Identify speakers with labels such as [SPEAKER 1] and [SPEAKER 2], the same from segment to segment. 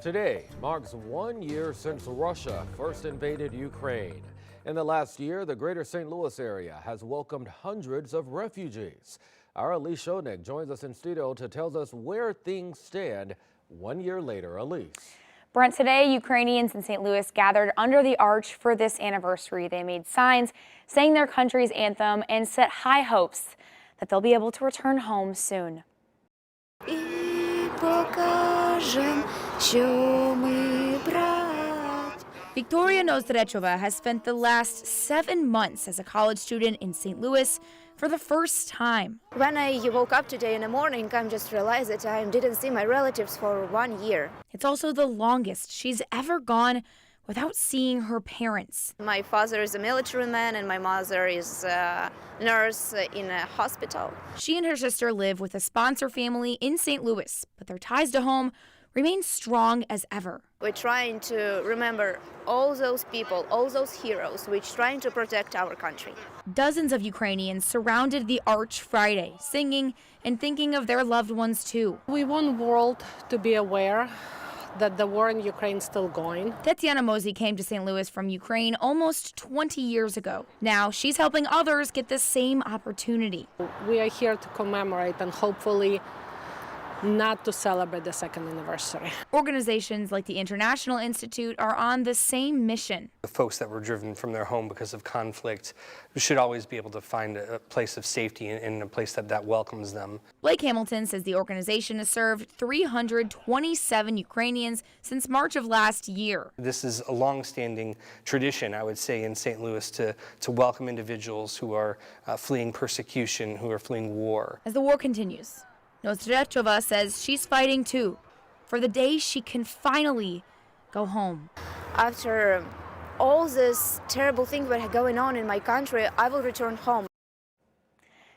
[SPEAKER 1] Today marks 1 year since Russia first invaded Ukraine. In the last year, the greater St. Louis area has welcomed hundreds of refugees. Our Elise Schoenig joins us in studio to tell us where things stand 1 year later. Elise.
[SPEAKER 2] Brent, today Ukrainians in St. Louis gathered under the arch for this anniversary. They made signs, sang their country's anthem, and set high hopes that they'll be able to return home soon. Victoria Nozdrechova has spent the last 7 months as a college student in St. Louis for the first time.
[SPEAKER 3] When I woke up today in the morning, I just realized that I didn't see my relatives for 1 year.
[SPEAKER 2] It's also the longest she's ever gone without seeing her parents.
[SPEAKER 3] My father is a military man and my mother is a nurse in a hospital.
[SPEAKER 2] She and her sister live with a sponsor family in St. Louis, but their ties to home remain strong as ever.
[SPEAKER 3] We're trying to remember all those people, all those heroes, which trying to protect our country.
[SPEAKER 2] Dozens of Ukrainians surrounded the arch Friday, singing and thinking of their loved ones too.
[SPEAKER 4] We want the world to be aware that the war in Ukraine is still going.
[SPEAKER 2] Tetiana Mosey came to St. Louis from Ukraine almost 20 years ago. Now she's helping others get the same opportunity.
[SPEAKER 4] We are here to commemorate and hopefully not to celebrate the second anniversary.
[SPEAKER 2] Organizations like the International Institute are on the same mission.
[SPEAKER 5] The folks that were driven from their home because of conflict should always be able to find a place of safety and a place that welcomes them.
[SPEAKER 2] Blake Hamilton says the organization has served 327 Ukrainians since March of last year.
[SPEAKER 5] This is a long-standing tradition, I would say, in St. Louis to welcome individuals who are fleeing persecution, who are fleeing war.
[SPEAKER 2] As the war continues, Nozdrechova says she's fighting too, for the day she can finally go home.
[SPEAKER 3] After all this terrible things that are going on in my country, I will return home.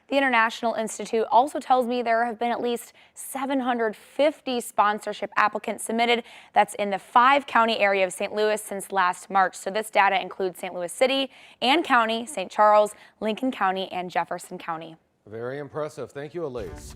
[SPEAKER 2] The International Institute also tells me there have been at least 750 sponsorship applicants submitted. That's in the 5-county area of St. Louis since last March. So this data includes St. Louis City and County, St. Charles, Lincoln County, and Jefferson County.
[SPEAKER 1] Very impressive. Thank you, Elise.